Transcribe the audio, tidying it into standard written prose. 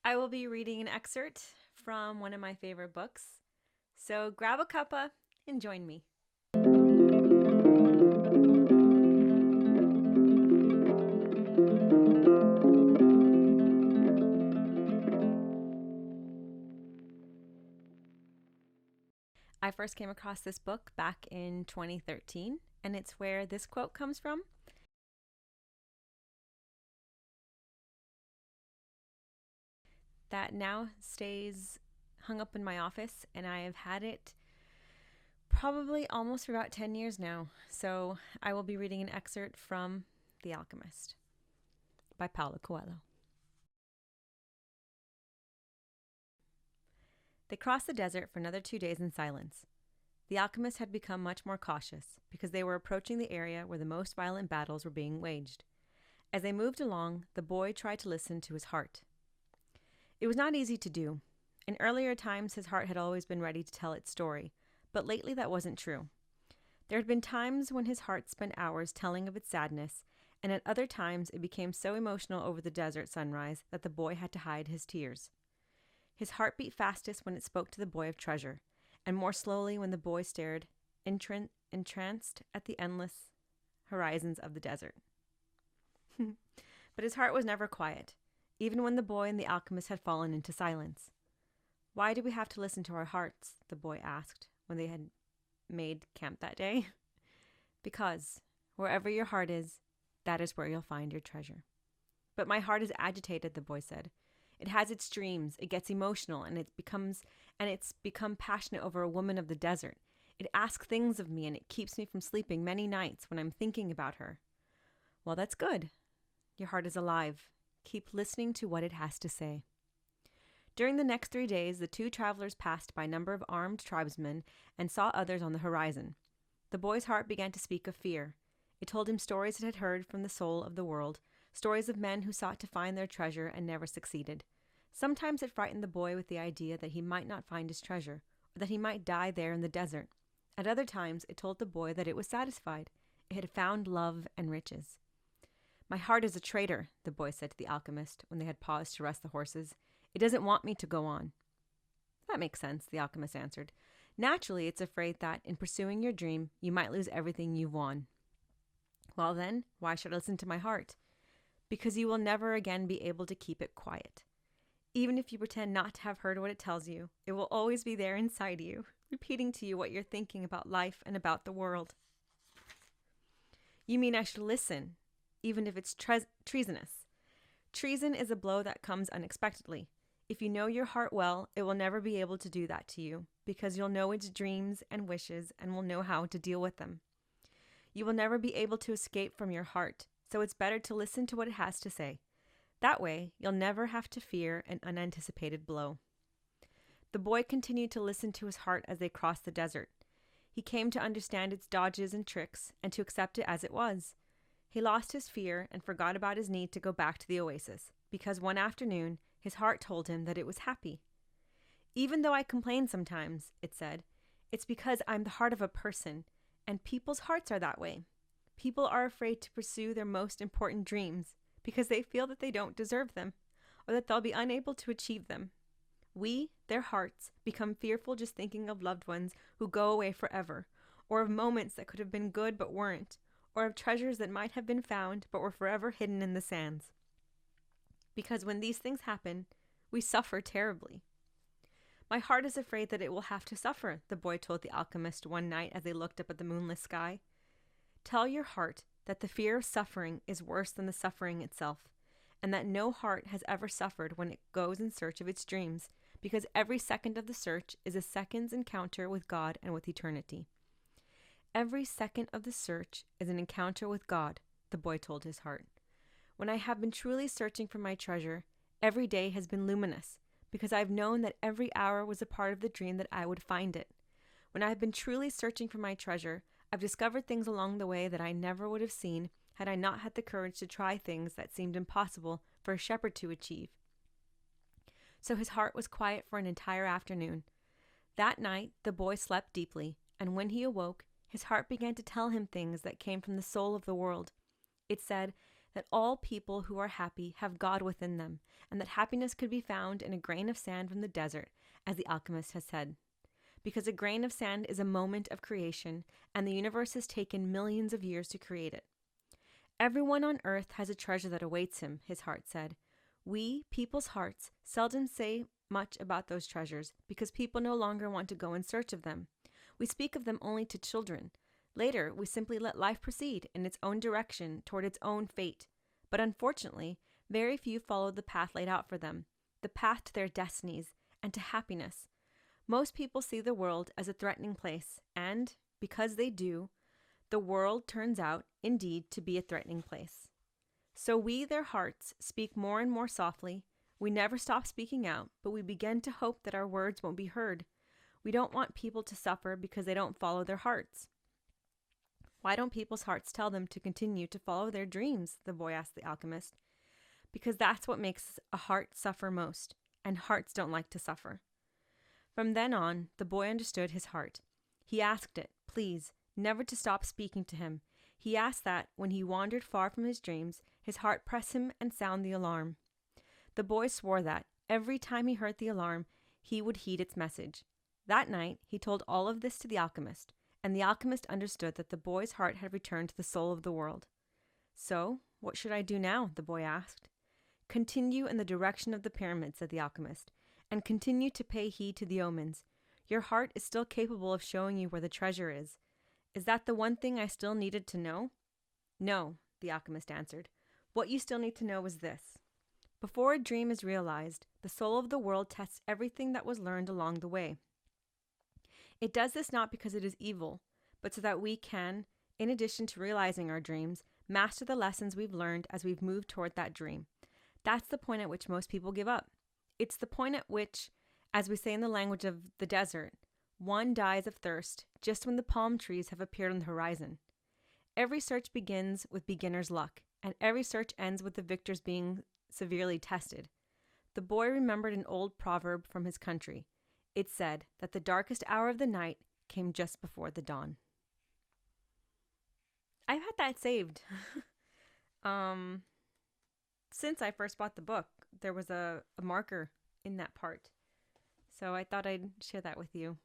I will be reading an excerpt from one of my favorite books. So grab a cuppa and join me. I first came across this book back in 2013, and it's where this quote comes from. That now stays hung up in my office, and I have had it probably almost for about 10 years now. So I will be reading an excerpt from The Alchemist by Paulo Coelho. They crossed the desert for another 2 days in silence. The alchemist had become much more cautious because they were approaching the area where the most violent battles were being waged. As they moved along, the boy tried to listen to his heart. It was not easy to do. In earlier times, his heart had always been ready to tell its story, but lately that wasn't true. There had been times when his heart spent hours telling of its sadness, and at other times it became so emotional over the desert sunrise that the boy had to hide his tears. His heart beat fastest when it spoke to the boy of treasure, and more slowly when the boy stared, entranced at the endless horizons of the desert. But his heart was never quiet, even when the boy and the alchemist had fallen into silence. "Why do we have to listen to our hearts?" the boy asked when they had made camp that day. "Because wherever your heart is, that is where you'll find your treasure." "But my heart is agitated," the boy said. "It has its dreams, it gets emotional, and it's become passionate over a woman of the desert. It asks things of me, and it keeps me from sleeping many nights when I'm thinking about her." "Well, that's good. Your heart is alive. Keep listening to what it has to say." During the next 3 days, the two travelers passed by a number of armed tribesmen and saw others on the horizon. The boy's heart began to speak of fear. It told him stories it had heard from the soul of the world, stories of men who sought to find their treasure and never succeeded. Sometimes it frightened the boy with the idea that he might not find his treasure, or that he might die there in the desert. At other times, it told the boy that it was satisfied. It had found love and riches. "My heart is a traitor," the boy said to the alchemist when they had paused to rest the horses. "It doesn't want me to go on." "That makes sense," the alchemist answered. "Naturally, it's afraid that, in pursuing your dream, you might lose everything you've won." "Well then, why should I listen to my heart?" "Because you will never again be able to keep it quiet. Even if you pretend not to have heard what it tells you, it will always be there inside you, repeating to you what you're thinking about life and about the world." "You mean I should listen, even if it's treasonous?" "Treason is a blow that comes unexpectedly. If you know your heart well, it will never be able to do that to you, because you'll know its dreams and wishes and will know how to deal with them. You will never be able to escape from your heart, so it's better to listen to what it has to say. That way, you'll never have to fear an unanticipated blow." The boy continued to listen to his heart as they crossed the desert. He came to understand its dodges and tricks and to accept it as it was. He lost his fear and forgot about his need to go back to the oasis, because one afternoon his heart told him that it was happy. "Even though I complain sometimes," it said, "it's because I'm the heart of a person, and people's hearts are that way. People are afraid to pursue their most important dreams because they feel that they don't deserve them, or that they'll be unable to achieve them. We, their hearts, become fearful just thinking of loved ones who go away forever, or of moments that could have been good but weren't, or of treasures that might have been found but were forever hidden in the sands. Because when these things happen, we suffer terribly." "My heart is afraid that it will have to suffer," the boy told the alchemist one night as they looked up at the moonless sky. "Tell your heart that the fear of suffering is worse than the suffering itself, and that no heart has ever suffered when it goes in search of its dreams, because every second of the search is a second's encounter with God and with eternity." "Every second of the search is an encounter with God," the boy told his heart. "When I have been truly searching for my treasure, every day has been luminous, because I have known that every hour was a part of the dream that I would find it. When I have been truly searching for my treasure, I've discovered things along the way that I never would have seen had I not had the courage to try things that seemed impossible for a shepherd to achieve." So his heart was quiet for an entire afternoon. That night, the boy slept deeply, and when he awoke, his heart began to tell him things that came from the soul of the world. It said that all people who are happy have God within them, and that happiness could be found in a grain of sand from the desert, as the alchemist has said. Because a grain of sand is a moment of creation, and the universe has taken millions of years to create it. Everyone on earth has a treasure that awaits him, his heart said. We, people's hearts, seldom say much about those treasures because people no longer want to go in search of them. We speak of them only to children. Later, we simply let life proceed in its own direction toward its own fate. But unfortunately, very few follow the path laid out for them, the path to their destinies and to happiness. Most people see the world as a threatening place, and, because they do, the world turns out, indeed, to be a threatening place. So we, their hearts, speak more and more softly. We never stop speaking out, but we begin to hope that our words won't be heard. We don't want people to suffer because they don't follow their hearts. Why don't people's hearts tell them to continue to follow their dreams? The boy asked the alchemist. Because that's what makes a heart suffer most, and hearts don't like to suffer. From then on, the boy understood his heart. He asked it, please, never to stop speaking to him. He asked that, when he wandered far from his dreams, his heart press him and sound the alarm. The boy swore that, every time he heard the alarm, he would heed its message. That night, he told all of this to the alchemist, and the alchemist understood that the boy's heart had returned to the soul of the world. So, what should I do now? The boy asked. Continue in the direction of the pyramid, said the alchemist, and continue to pay heed to the omens. Your heart is still capable of showing you where the treasure is. Is that the one thing I still needed to know? No, the alchemist answered. What you still need to know is this. Before a dream is realized, the soul of the world tests everything that was learned along the way. It does this not because it is evil, but so that we can, in addition to realizing our dreams, master the lessons we've learned as we've moved toward that dream. That's the point at which most people give up. It's the point at which, as we say in the language of the desert, one dies of thirst just when the palm trees have appeared on the horizon. Every search begins with beginner's luck, and every search ends with the victors being severely tested. The boy remembered an old proverb from his country. It said that the darkest hour of the night came just before the dawn. I've had that saved. Since I first bought the book, there was a marker in that part. So I thought I'd share that with you.